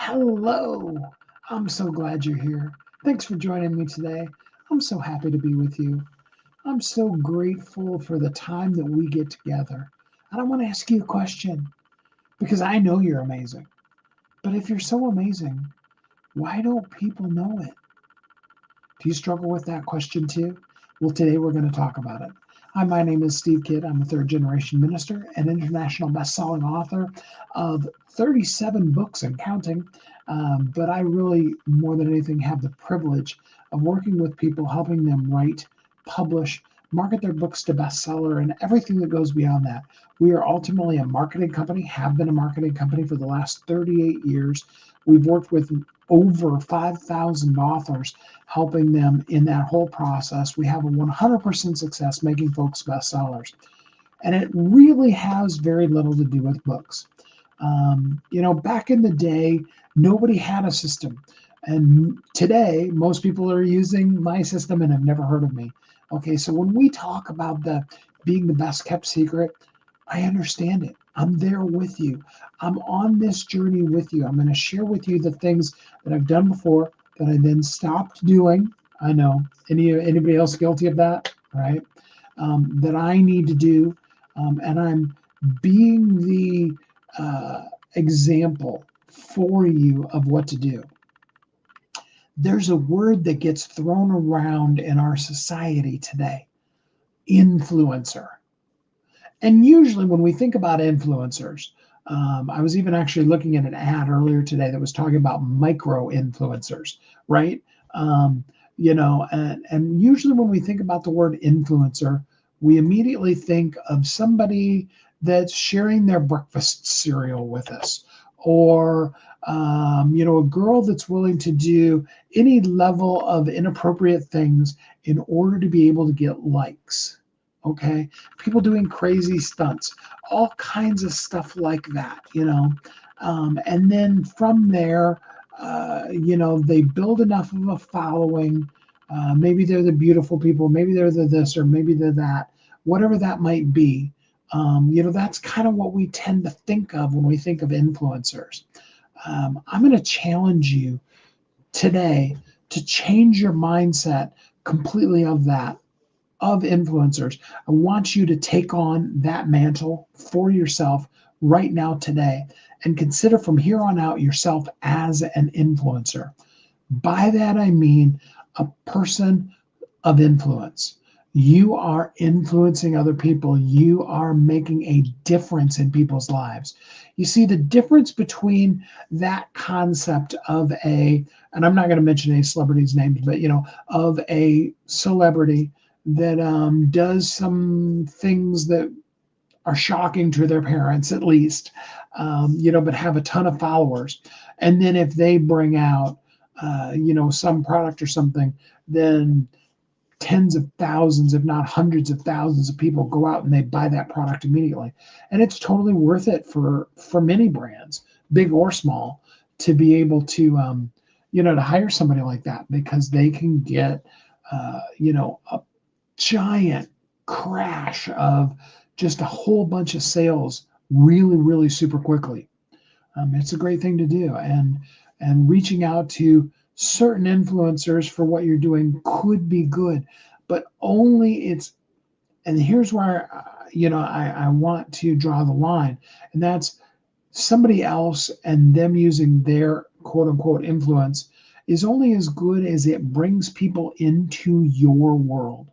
Hello. I'm so glad you're here. Thanks for joining me today. I'm so happy to be with you. I'm so grateful for the time that we get together. And I want to ask you a question because I know you're amazing. But if you're so amazing, why don't people know it? Do you struggle with that question too? Well, today we're going to talk about it. Hi, my name is Steve Kidd. I'm a third generation minister and international best-selling author of 37 books and counting. But I really, more than anything, have the privilege of working with people, helping them write, publish, market their books to bestseller, and everything that goes beyond that. We are ultimately a marketing company, have been a marketing company for the last 38 years. We've worked with over 5,000 authors, helping them in that whole process. We have a 100% success making folks bestsellers. And it really has very little to do with books. Back in the day, nobody had a system. And today, most people are using my system and have never heard of me. Okay, so when we talk about the being the best kept secret, I understand it. I'm there with you. I'm on this journey with you. I'm going to share with you the things that I've done before that I then stopped doing. I know. Anybody else guilty of that, right? That I need to do, and I'm being the example for you of what to do. There's a word that gets thrown around in our society today: influencer. And usually when we think about influencers, I was even actually looking at an ad earlier today that was talking about micro influencers, right? And usually when we think about the word influencer, we immediately think of somebody that's sharing their breakfast cereal with us, or a girl that's willing to do any level of inappropriate things in order to be able to get likes. Okay, people doing crazy stunts, all kinds of stuff like that. And then from there, they build enough of a following. Maybe they're the beautiful people, maybe they're the this, or maybe they're that, whatever that might be. That's kind of what we tend to think of when we think of influencers. I'm going to challenge you today to change your mindset completely of influencers. I want you to take on that mantle for yourself right now today and consider from here on out yourself as an influencer. By that, I mean a person of influence. You are influencing other people. You are making a difference in people's lives. You see, the difference between that concept of and I'm not going to mention any celebrities' names, but, of a celebrity that does some things that are shocking to their parents, at least, but have a ton of followers. And then if they bring out, some product or something, then tens of thousands, if not hundreds of thousands of people go out and they buy that product immediately. And it's totally worth it for many brands, big or small, to be able to, to hire somebody like that, because they can get, a giant crash of just a whole bunch of sales really, really super quickly. It's a great thing to do. And reaching out to certain influencers for what you're doing could be good, but and here's where, I want to draw the line, and that's somebody else and them using their quote unquote influence is only as good as it brings people into your world,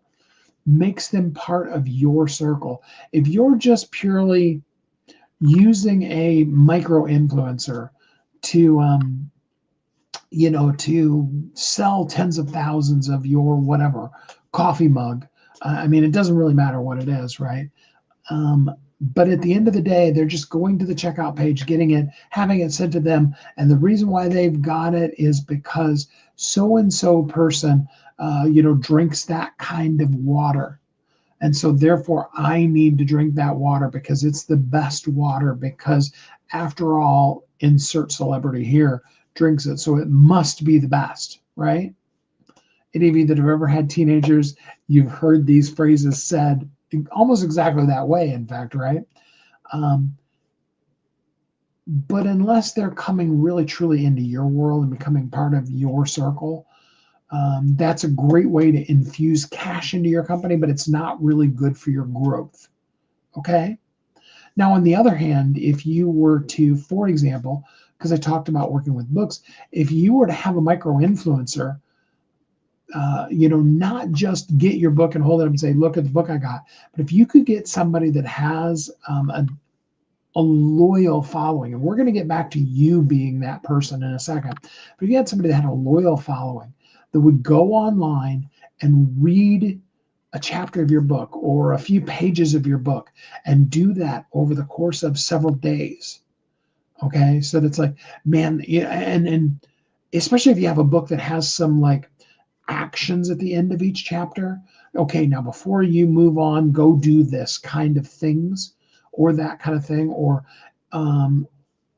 makes them part of your circle. If you're just purely using a micro influencer to to sell tens of thousands of your whatever coffee mug, I mean, it doesn't really matter what it is, right? But at the end of the day, they're just going to the checkout page, getting it, having it sent to them. And the reason why they've got it is because so-and-so person, drinks that kind of water. And so therefore, I need to drink that water because it's the best water, because after all, insert celebrity here drinks it. So it must be the best, right? Any of you that have ever had teenagers, you've heard these phrases said almost exactly that way, in fact, right? Um, But unless they're coming really truly into your world and becoming part of your circle, that's a great way to infuse cash into your company, but it's not really good for your growth. Okay. Now, on the other hand, if you were to, for example, because I talked about working with books, if you were to have a micro influencer, not just get your book and hold it up and say, look at the book I got, but if you could get somebody that has a loyal following, and we're going to get back to you being that person in a second, but if you had somebody that had a loyal following that would go online and read a chapter of your book or a few pages of your book and do that over the course of several days. Okay. So that's like, man, yeah, and especially if you have a book that has some like actions at the end of each chapter. Okay, now before you move on, go do this kind of things, or that kind of thing, um,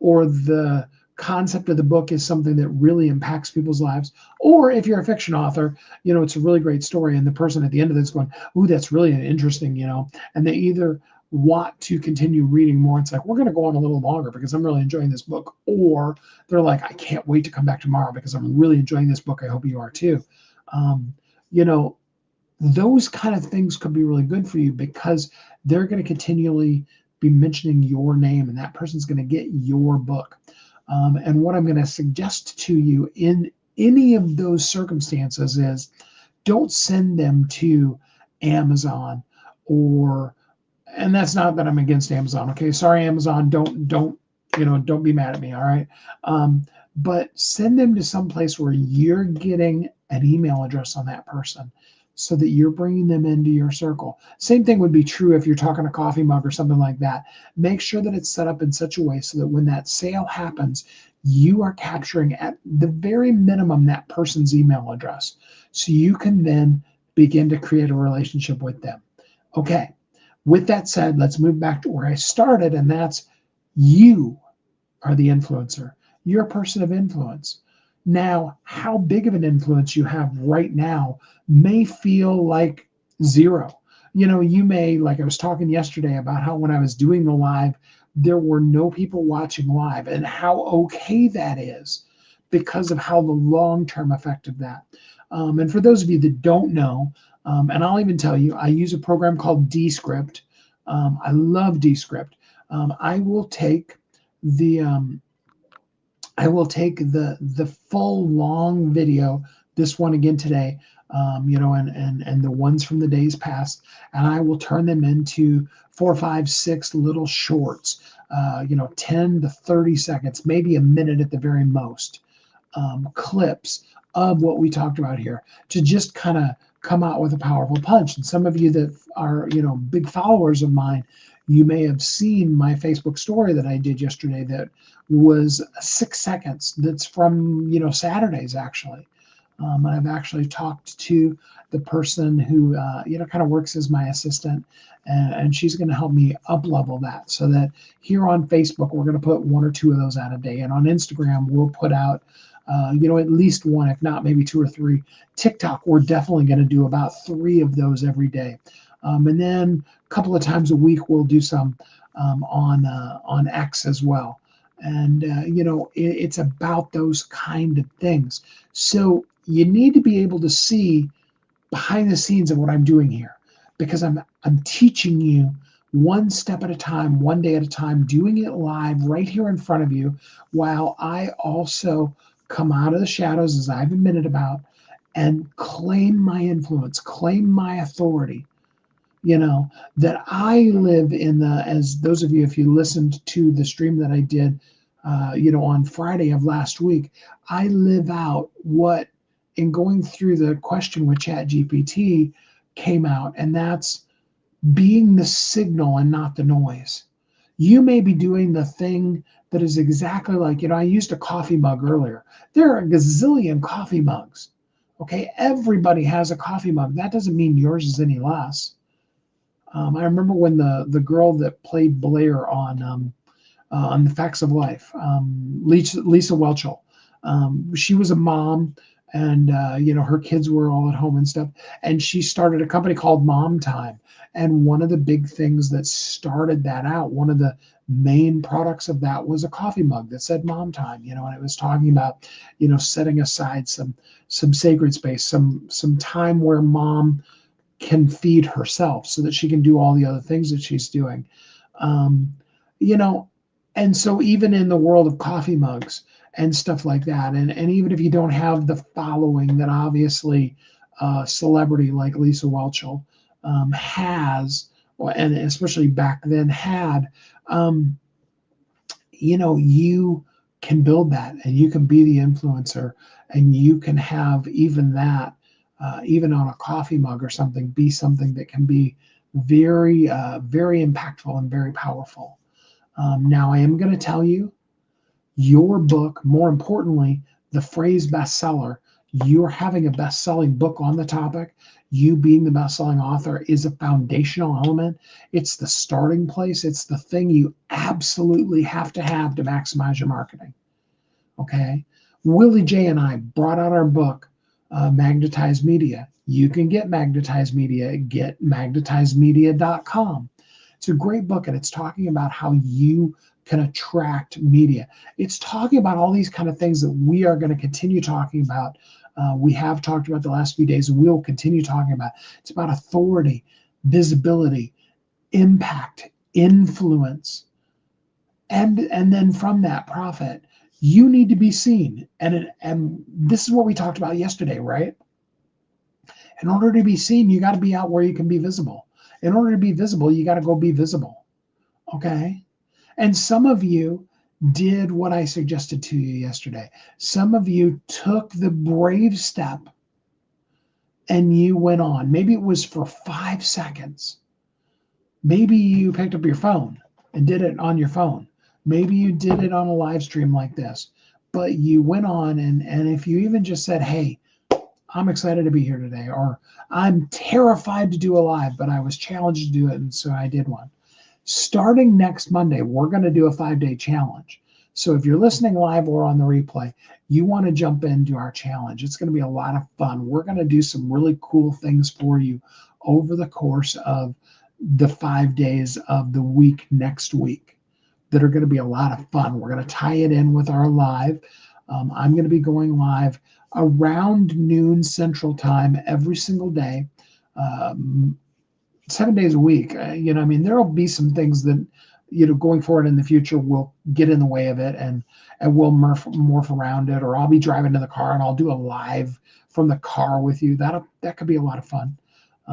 or the concept of the book is something that really impacts people's lives. Or if you're a fiction author, it's a really great story, and the person at the end of it's going, "Ooh, that's really interesting," and they either want to continue reading more. It's like, we're going to go on a little longer because I'm really enjoying this book. Or they're like, I can't wait to come back tomorrow because I'm really enjoying this book. I hope you are too. Um, you know, those kind of things could be really good for you because they're going to continually be mentioning your name and that person's going to get your book. And what I'm going to suggest to you in any of those circumstances is don't send them to Amazon or, and that's not that I'm against Amazon. Okay. Sorry, Amazon. Don't be mad at me. All right. But send them to some place where you're getting an email address on that person so that you're bringing them into your circle. Same thing would be true if you're talking a coffee mug or something like that. Make sure that it's set up in such a way so that when that sale happens, you are capturing at the very minimum that person's email address. So you can then begin to create a relationship with them. Okay. With that said, let's move back to where I started, and that's you are the influencer. You're a person of influence. Now, how big of an influence you have right now may feel like zero. You may, like I was talking yesterday about how when I was doing the live, there were no people watching live and how okay that is because of how the long term effect of that. And for those of you that don't know, and I'll even tell you, I use a program called Descript. I love Descript. I will take the the full long video, this one again today, and the ones from the days past, and I will turn them into 4, 5, 6 little shorts, 10 to 30 seconds, maybe a minute at the very most, clips of what we talked about here to just kind of come out with a powerful punch. And some of you that are, big followers of mine, you may have seen my Facebook story that I did yesterday that was 6 seconds. That's from, Saturdays actually. I've actually talked to the person who, kind of works as my assistant, and she's going to help me up level that so that here on Facebook, we're going to put 1 or 2 of those out a day. And on Instagram, we'll put out, at least 1, if not maybe 2 or 3. TikTok, we're definitely going to do about 3 of those every day. And then a couple of times a week, we'll do some on X as well. And, it's about those kind of things. So you need to be able to see behind the scenes of what I'm doing here because I'm teaching you one step at a time, one day at a time, doing it live right here in front of you, while I also come out of the shadows, as I've admitted about, and claim my influence, claim my authority. That I live in as those of you, if you listened to the stream that I did, on Friday of last week, I live out what in going through the question with ChatGPT came out, and that's being the signal and not the noise. You may be doing the thing that is exactly like, I used a coffee mug earlier. There are a gazillion coffee mugs. Okay, everybody has a coffee mug. That doesn't mean yours is any less. I remember when the girl that played Blair on The Facts of Life, Lisa Whelchel, she was a mom, and her kids were all at home and stuff. And she started a company called Mom Time. And one of the big things that started that out, one of the main products of that was a coffee mug that said Mom Time. And it was talking about setting aside some sacred space, some time where mom can feed herself so that she can do all the other things that she's doing. Um, you know, and so even in the world of coffee mugs and stuff like that, and even if you don't have the following that obviously a celebrity like Lisa Whelchel has, and especially back then had, um, you can build that and you can be the influencer and you can have even that, even on a coffee mug or something, be something that can be very, very impactful and very powerful. Now, I am going to tell you your book, more importantly, the phrase bestseller, you're having a best-selling book on the topic, you being the best-selling author is a foundational element. It's the starting place. It's the thing you absolutely have to maximize your marketing. Okay. Willie J and I brought out our book, Magnetized Media. You can get Magnetized Media at getmagnetizedmedia.com. It's a great book, and it's talking about how you can attract media. It's talking about all these kind of things that we are going to continue talking about. We have talked about the last few days, and we'll continue talking about. It's about authority, visibility, impact, influence, and then from that, profit. You need to be seen, and this is what we talked about yesterday, right? In order to be seen, you got to be out where you can be visible. In order to be visible, you got to go be visible. Okay. And some of you did what I suggested to you yesterday. Some of you took the brave step and you went on. Maybe it was for 5 seconds. Maybe you picked up your phone and did it on your phone. Maybe you did it on a live stream like this, but you went on and if you even just said, hey, I'm excited to be here today, or I'm terrified to do a live, but I was challenged to do it, and so I did one. Starting next Monday, we're going to do a 5-day challenge. So if you're listening live or on the replay, you want to jump into our challenge. It's going to be a lot of fun. We're going to do some really cool things for you over the course of the 5 days of the week next week that are going to be a lot of fun. We're going to tie it in with our live. I'm going to be going live around noon Central Time every single day, 7 days a week. There will be some things that, going forward in the future will get in the way of it, and we'll morph around it, or I'll be driving in the car and I'll do a live from the car with you. That could be a lot of fun.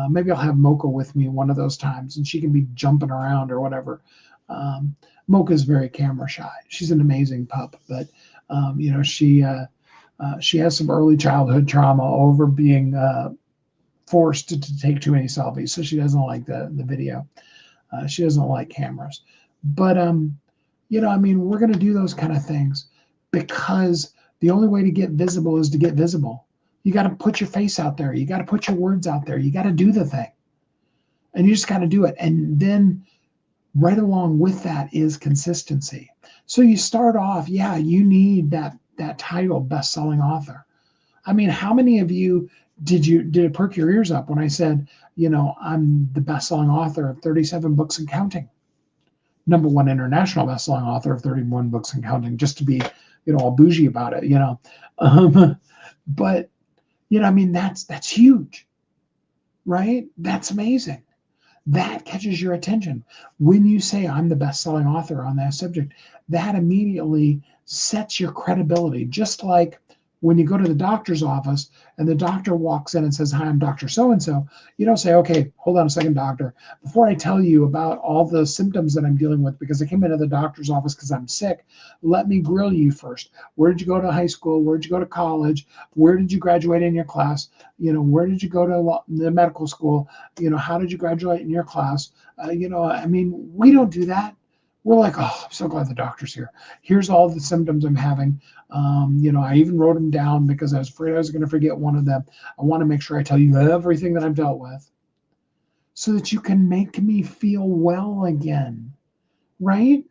Maybe I'll have Mocha with me one of those times, and she can be jumping around or whatever. Mocha's very camera shy. She's an amazing pup, but she has some early childhood trauma over being forced to take too many selfies, so she doesn't like the video. She doesn't like cameras, but we're going to do those kind of things because the only way to get visible is to get visible. You got to put your face out there. You got to put your words out there. You got to do the thing, and you just got to do it. And then right along with that is consistency. So you start off, you need that title, best-selling author. How many of you did it perk your ears up when I said, I'm the best-selling author of 37 books and counting, #1 international best-selling author of 31 books and counting, just to be, all bougie about it, but that's huge, right? That's amazing. That catches your attention. When you say I'm the best-selling author on that subject, that immediately sets your credibility. Just like when you go to the doctor's office and the doctor walks in and says, hi, I'm Dr. So-and-so, you don't say, okay, hold on a second, doctor. Before I tell you about all the symptoms that I'm dealing with because I came into the doctor's office because I'm sick, let me grill you first. Where did you go to high school? Where did you go to college? Where did you graduate in your class? Where did you go to the medical school? How did you graduate in your class? We don't do that. We're like, oh, I'm so glad the doctor's here. Here's all the symptoms I'm having. I even wrote them down because I was afraid I was going to forget one of them. I want to make sure I tell you everything that I've dealt with so that you can make me feel well again, right?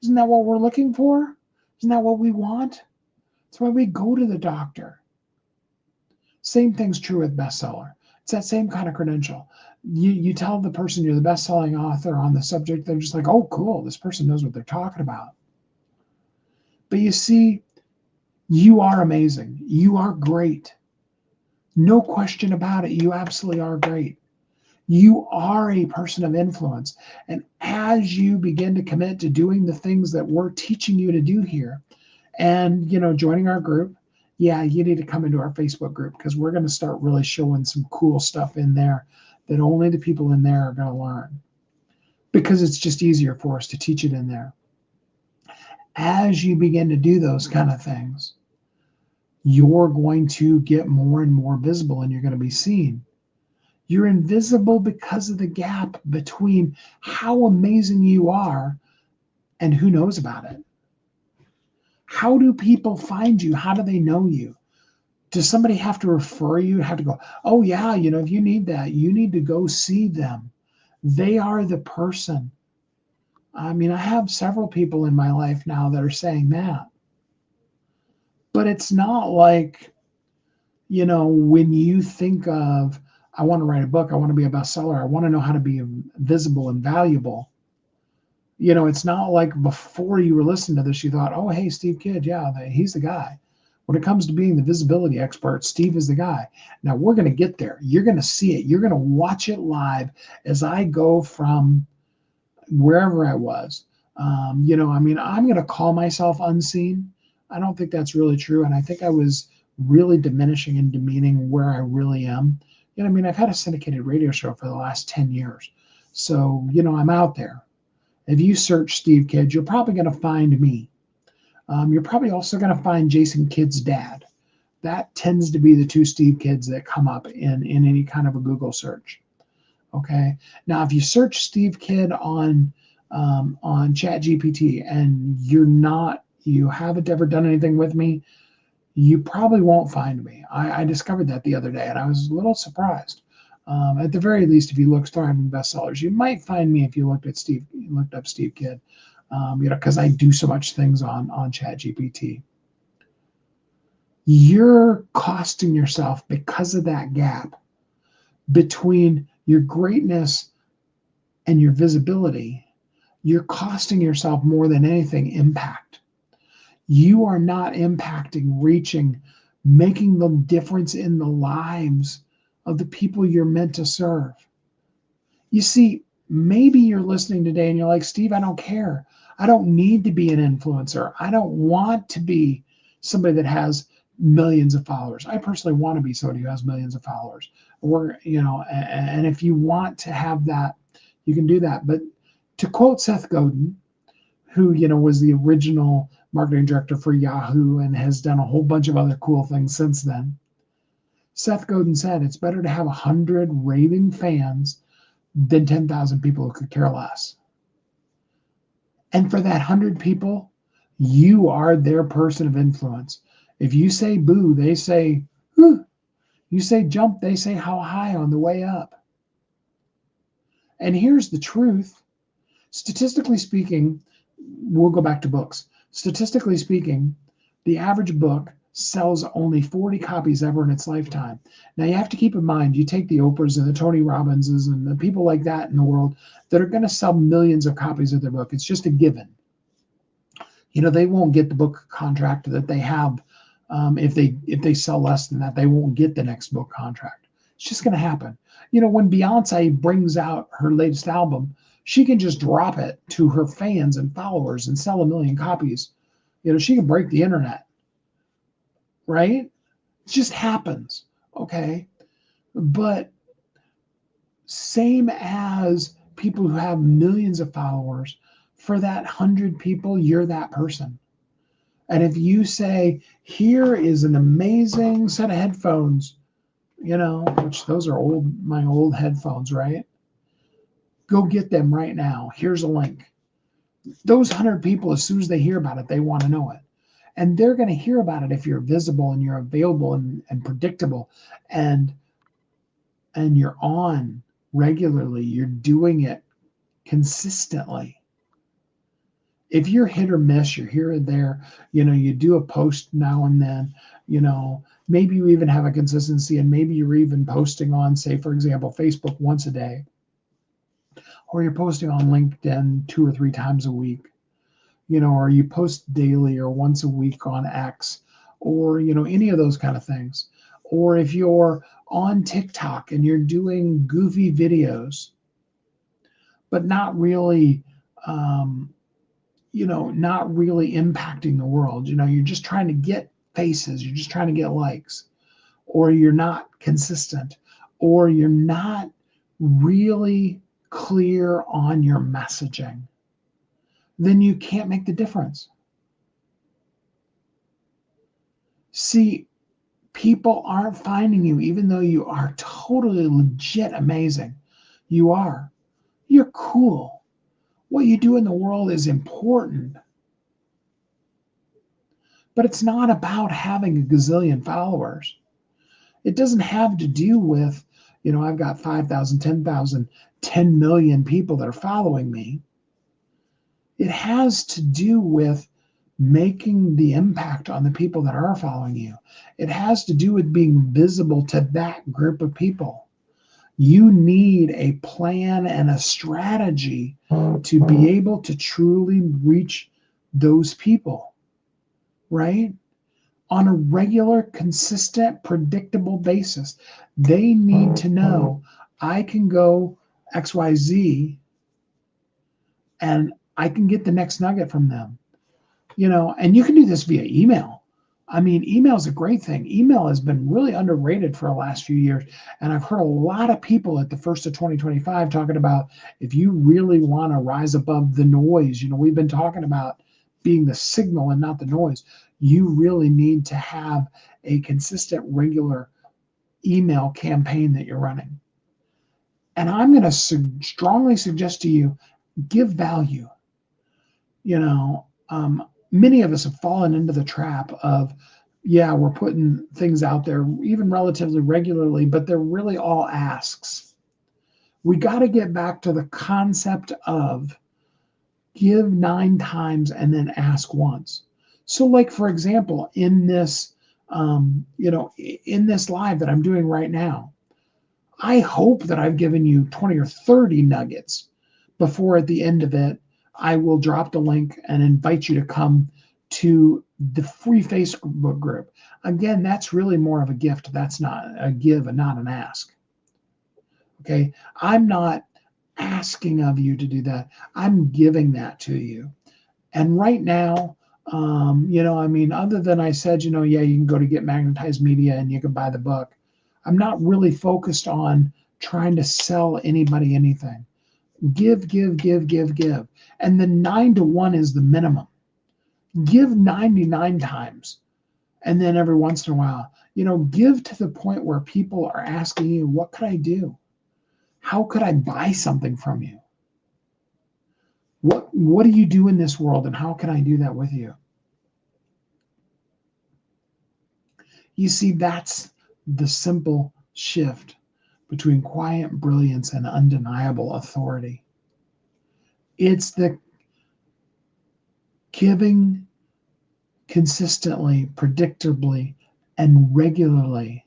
Isn't that what we're looking for? Isn't that what we want? That's why we go to the doctor. Same thing's true with bestseller. It's that same kind of credential. You tell the person you're the best-selling author on the subject, they're just like, oh, cool, this person knows what they're talking about. But you see, you are amazing. You are great. No question about it. You absolutely are great. You are a person of influence. And as you begin to commit to doing the things that we're teaching you to do here, and joining our group, yeah, you need to come into our Facebook group, because we're going to start really showing some cool stuff in there that only the people in there are going to learn, because it's just easier for us to teach it in there. As you begin to do those kind of things, you're going to get more and more visible, and you're going to be seen. You're invisible because of the gap between how amazing you are and who knows about it. How do people find you? How do they know you? Does somebody have to refer you? Have to go, oh yeah, if you need that, you need to go see them. They are the person. I mean, I have several people in my life now that are saying that. But it's not like, when you think of, I want to write a book, I want to be a bestseller, I want to know how to be visible and valuable. It's not like before you were listening to this, you thought, oh, hey, Steve Kidd, yeah, he's the guy. When it comes to being the visibility expert, Steve is the guy. Now we're going to get there. You're going to see it. You're going to watch it live as I go from wherever I was. I'm going to call myself unseen. I don't think that's really true. And I think I was really diminishing and demeaning where I really am. I've had a syndicated radio show for the last 10 years. So, I'm out there. If you search Steve Kidd, you're probably going to find me. You're probably also going to find Jason Kidd's dad. That tends to be the two Steve Kidds that come up in any kind of a Google search. Okay. Now, if you search Steve Kidd on ChatGPT and you haven't ever done anything with me, you probably won't find me. I discovered that the other day, and I was a little surprised. At the very least, if you look Thriving Bestsellers, you might find me if you looked up Steve Kidd, because I do so much things on ChatGPT. You're costing yourself, because of that gap between your greatness and your visibility. You're costing yourself more than anything impact. You are not impacting, reaching, making the difference in the lives of the people you're meant to serve. You see, maybe you're listening today and you're like, Steve, I don't care. I don't need to be an influencer. I don't want to be somebody that has millions of followers. I personally want to be somebody who has millions of followers. And if you want to have that, you can do that. But to quote Seth Godin, who, was the original marketing director for Yahoo and has done a whole bunch of other cool things since then. Seth Godin said, it's better to have 100 raving fans than 10,000 people who could care less. And for that 100 people, you are their person of influence. If you say boo, they say, whew. You say jump, they say how high on the way up. And here's the truth. Statistically speaking, we'll go back to books. Statistically speaking, the average book sells only 40 copies ever in its lifetime. Now you have to keep in mind, you take the Oprahs and the Tony Robbinses and the people like that in the world that are going to sell millions of copies of their book. It's just a given. They won't get the book contract that they have. If they sell less than that, they won't get the next book contract. It's just going to happen. When Beyonce brings out her latest album, she can just drop it to her fans and followers and sell 1 million copies. She can break the internet, right? It just happens, okay? But same as people who have millions of followers, for that 100 people, you're that person. And if you say, here is an amazing set of headphones, which those are my old headphones, right? Go get them right now. Here's a link. Those 100 people, as soon as they hear about it, they want to know it. And they're going to hear about it if you're visible and you're available and predictable and you're on regularly. You're doing it consistently. If you're hit or miss, you're here or there, you do a post now and then, Maybe you even have a consistency, and maybe you're even posting on, say, for example, Facebook once a day, or you're posting on LinkedIn 2 or 3 times a week, or you post daily or once a week on X, or, any of those kind of things. Or if you're on TikTok and you're doing goofy videos, but not really, not really impacting the world. You're just trying to get faces, you're just trying to get likes, or you're not consistent, or you're not really clear on your messaging, then you can't make the difference. See, people aren't finding you, even though you are totally legit amazing. You are. You're cool. What you do in the world is important. But it's not about having a gazillion followers. It doesn't have to do with, I've got 5,000, 10,000, 10 million people that are following me. It has to do with making the impact on the people that are following you. It has to do with being visible to that group of people. You need a plan and a strategy to be able to truly reach those people, right? On a regular, consistent, predictable basis. They need to know I can go XYZ and I can get the next nugget from them. And you can do this via email. I mean, email is a great thing. Email has been really underrated for the last few years. And I've heard a lot of people at the first of 2025 talking about, if you really want to rise above the noise, we've been talking about being the signal and not the noise. You really need to have a consistent, regular email campaign that you're running. And I'm going to strongly suggest to you, give value. Many of us have fallen into the trap of, we're putting things out there even relatively regularly, but they're really all asks. We got to get back to the concept of give 9 times and then ask once. So, like, for example, in this, in this live that I'm doing right now, I hope that I've given you 20 or 30 nuggets before at the end of it, I will drop the link and invite you to come to the free Facebook group. Again, that's really more of a gift. That's not a give and not an ask. Okay. I'm not asking of you to do that. I'm giving that to you. And right now, other than I said, you can go to Get Magnetized Media and you can buy the book. I'm not really focused on trying to sell anybody anything. Give, give, give, give, give. And the 9 to 1 is the minimum. Give 99 times. And then every once in a while, give to the point where people are asking you, what could I do? How could I buy something from you? What do you do in this world, and how can I do that with you? You see, that's the simple shift between quiet brilliance and undeniable authority. It's the giving consistently, predictably, and regularly,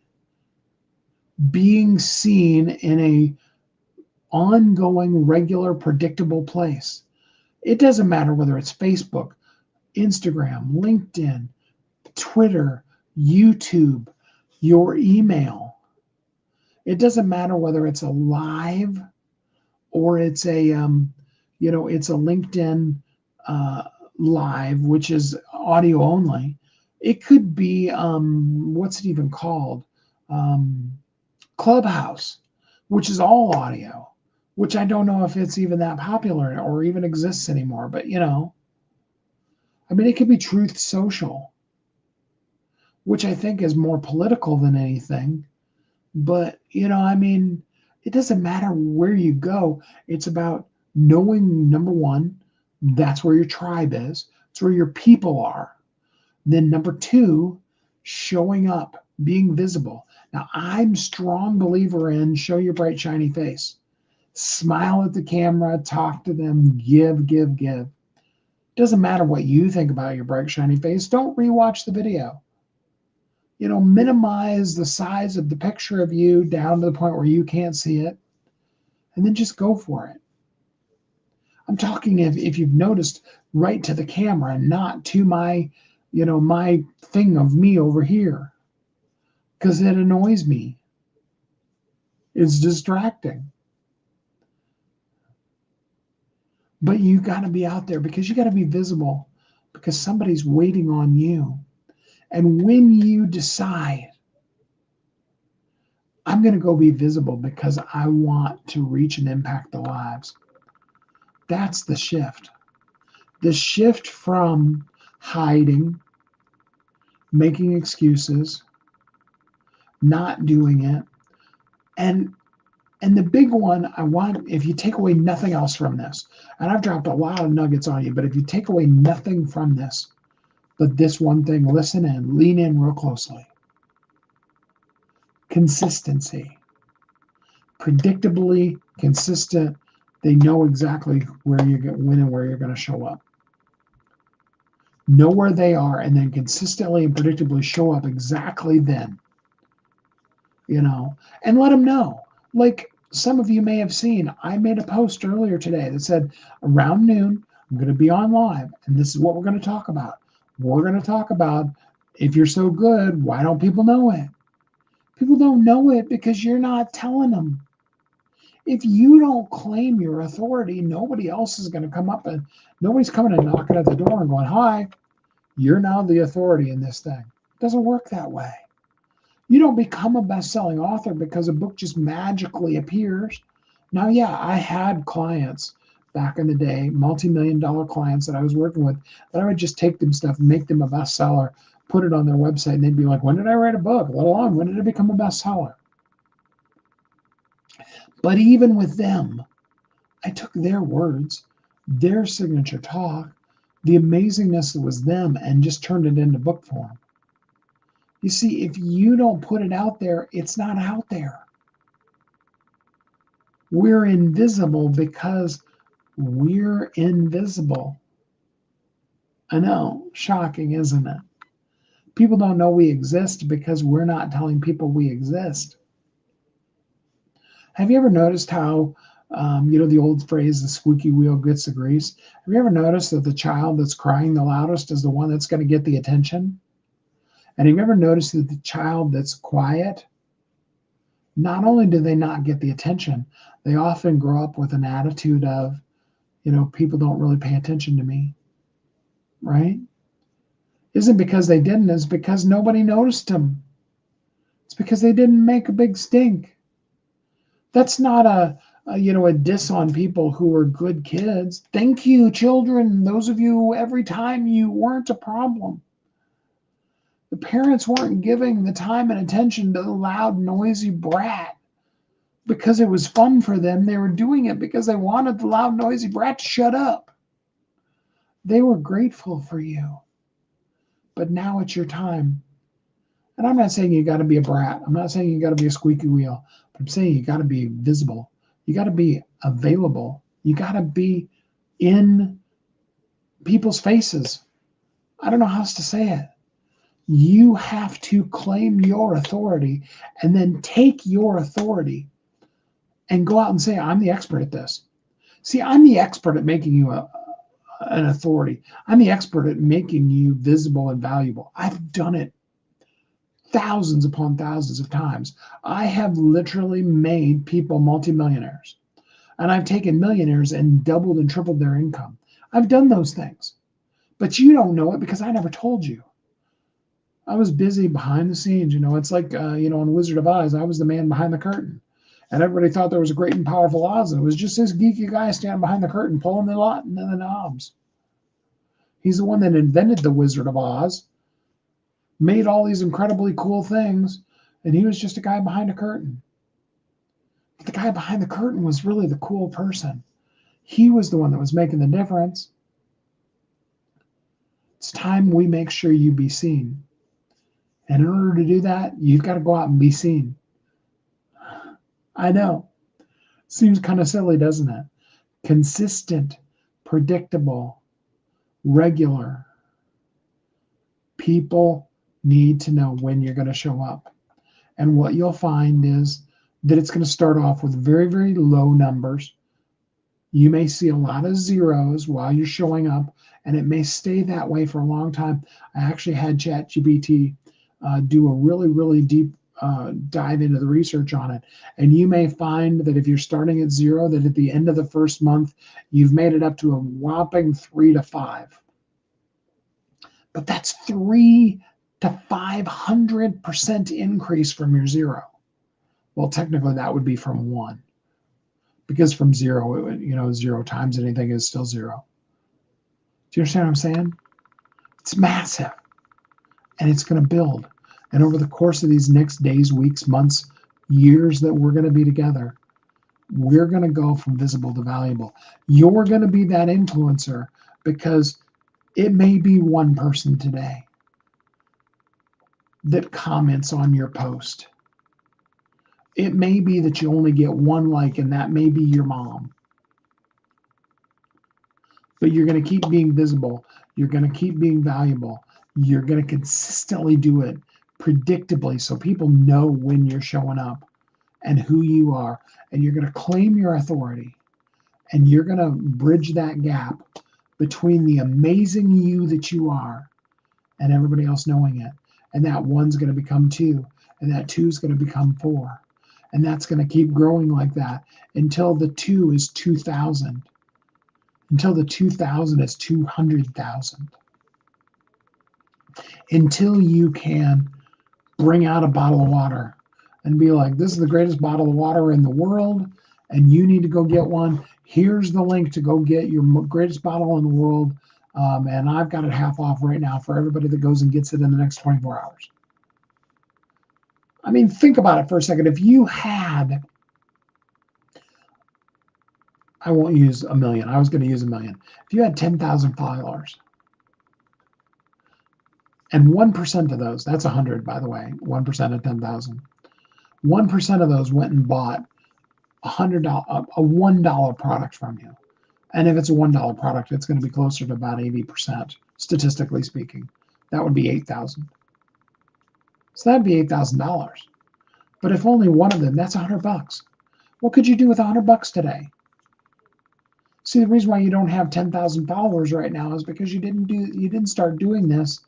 being seen in a ongoing, regular, predictable place. It doesn't matter whether it's Facebook, Instagram, LinkedIn, Twitter, YouTube, your email. It doesn't matter whether it's a live or it's a it's a LinkedIn live, which is audio only. It could be what's it even called? Clubhouse, which is all audio, which I don't know if it's even that popular or even exists anymore. But it could be Truth Social, which I think is more political than anything. But it doesn't matter where you go. It's about knowing, number one, that's where your tribe is. It's where your people are. Then number two, showing up, being visible. Now, I'm a strong believer in show your bright, shiny face. Smile at the camera, talk to them, give, give, give. Doesn't matter what you think about your bright, shiny face. Don't rewatch the video. minimize the size of the picture of you down to the point where you can't see it, and then just go for it. I'm talking if you've noticed, right to the camera, not to my thing of me over here, because it annoys me. It's distracting. But you got to be out there because you got to be visible because somebody's waiting on you. And when you decide, I'm going to go be visible because I want to reach and impact the lives, that's the shift. The shift from hiding, making excuses, not doing it. And the big one, I want, if you take away nothing else from this, and I've dropped a lot of nuggets on you, but if you take away nothing from this, but this one thing, listen in, lean in real closely. Consistency. Predictably consistent. They know exactly where you're going, when and where you're going to show up. Know where they are, and then consistently and predictably show up exactly then. And let them know. Like some of you may have seen, I made a post earlier today that said around noon, I'm going to be on live, and this is what we're going to talk about. We're going to talk about, if you're so good, why don't people know it? People don't know it because you're not telling them. If you don't claim your authority, nobody else is going to come up, and nobody's coming and knocking at the door and going, hi, you're now the authority in this thing. It doesn't work that way. You don't become a best-selling author because a book just magically appears. Now, yeah, I had clients back in the day, multi-million-dollar clients that I was working with, that I would just take them stuff, make them a bestseller, put it on their website, and they'd be like, when did I write a book? Let alone, when did it become a bestseller? But even with them, I took their words, their signature talk, the amazingness that was them, and just turned it into book form. You see, if you don't put it out there, it's not out there. We're invisible because we're invisible. I know, shocking, isn't it? People don't know we exist because we're not telling people we exist. Have you ever noticed how, the old phrase, the squeaky wheel gets the grease? Have you ever noticed that the child that's crying the loudest is the one that's going to get the attention? And have you ever noticed that the child that's quiet, not only do they not get the attention, they often grow up with an attitude of, people don't really pay attention to me, right? Isn't because they didn't, it's because nobody noticed them. It's because they didn't make a big stink. That's not a diss on people who are good kids. Thank you, children. Those of you, every time you weren't a problem. The parents weren't giving the time and attention to the loud, noisy brat because it was fun for them. They were doing it because they wanted the loud, noisy brat to shut up. They were grateful for you. But now it's your time. And I'm not saying you got to be a brat. I'm not saying you got to be a squeaky wheel. But I'm saying you got to be visible. You got to be available. You got to be in people's faces. I don't know how else to say it. You have to claim your authority and then take your authority and go out and say, I'm the expert at this. See, I'm the expert at making you an authority. I'm the expert at making you visible and valuable. I've done it thousands upon thousands of times. I have literally made people multimillionaires. And I've taken millionaires and doubled and tripled their income. I've done those things. But you don't know it because I never told you. I was busy behind the scenes. It's like, on Wizard of Oz, I was the man behind the curtain. And everybody thought there was a great and powerful Oz. And it was just this geeky guy standing behind the curtain, pulling the knobs. He's the one that invented the Wizard of Oz, made all these incredibly cool things, and he was just a guy behind a curtain. But the guy behind the curtain was really the cool person. He was the one that was making the difference. It's time we make sure you be seen. And in order to do that, you've got to go out and be seen. I know. Seems kind of silly, doesn't it? Consistent, predictable, regular. People need to know when you're going to show up. And what you'll find is that it's going to start off with very, very low numbers. You may see a lot of zeros while you're showing up, and it may stay that way for a long time. I actually had ChatGPT do a really, really deep dive into the research on it. And you may find that if you're starting at 0, that at the end of the first month, you've made it up to a whopping 3 to 5. But that's 3 to 500% increase from your 0. Well, technically that would be from 1, because from 0, 0 times anything is still 0. Do you understand what I'm saying? It's massive, and it's going to build. And over the course of these next days, weeks, months, years that we're going to be together, we're going to go from visible to valuable. You're going to be that influencer, because it may be one person today that comments on your post. It may be that you only get one like, and that may be your mom. But you're going to keep being visible. You're going to keep being valuable. You're going to consistently do it predictably, so people know when you're showing up and who you are. And you're going to claim your authority. And you're going to bridge that gap between the amazing you that you are and everybody else knowing it. And that 1's going to become 2. And that 2's going to become 4. And that's going to keep growing like that until the 2 is 2,000. Until the 2,000 is 200,000. Until you can bring out a bottle of water and be like, this is the greatest bottle of water in the world, and you need to go get one. Here's the link to go get your greatest bottle in the world, and I've got it half off right now for everybody that goes and gets it in the next 24 hours. I mean, think about it for a second. If you had, I won't use a million. I was going to use a million. If you had 10,000 followers, and 1% of those, that's 100, by the way, 1% of 10,000. 1% of those went and bought a $1 product from you. And if it's a $1 product, it's going to be closer to about 80%, statistically speaking. That would be 8,000. So that'd be $8,000. But if only one of them, that's $100. What could you do with $100 today? See, the reason why you don't have 10,000 followers right now is because you didn't start doing this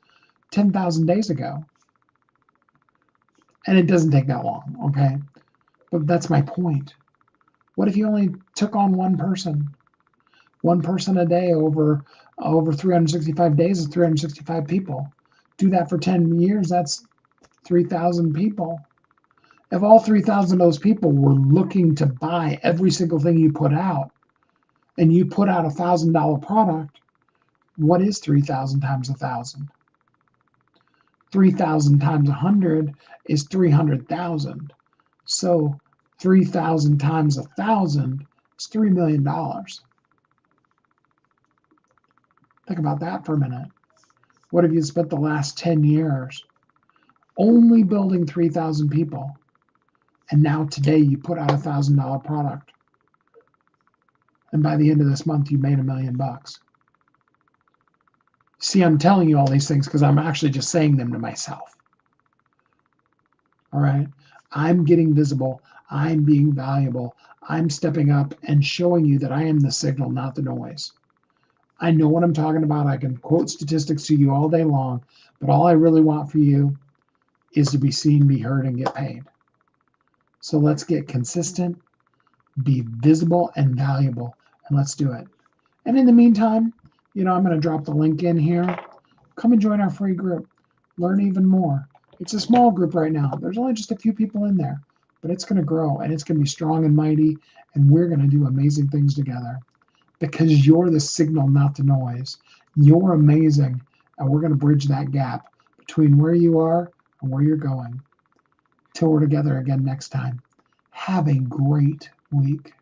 10,000 days ago. And it doesn't take that long, okay? But that's my point. What if you only took on one person? One person a day over 365 days is 365 people. Do that for 10 years, that's 3,000 people. If all 3,000 of those people were looking to buy every single thing you put out, and you put out $1,000 product, what is 3,000 times 1,000? 3,000 times 100 is 300,000. So 3,000 times 1,000 is $3 million. Think about that for a minute. What if you spent the last 10 years only building 3,000 people, and now today you put out $1,000 product, and by the end of this month you made $1 million? See, I'm telling you all these things because I'm actually just saying them to myself. All right? I'm getting visible. I'm being valuable. I'm stepping up and showing you that I am the signal, not the noise. I know what I'm talking about. I can quote statistics to you all day long, but all I really want for you is to be seen, be heard, and get paid. So let's get consistent, be visible and valuable, and let's do it. And in the meantime, I'm going to drop the link in here. Come and join our free group. Learn even more. It's a small group right now. There's only just a few people in there, but it's going to grow, and it's going to be strong and mighty, and we're going to do amazing things together because you're the signal, not the noise. You're amazing, and we're going to bridge that gap between where you are and where you're going. Till we're together again next time. Have a great week.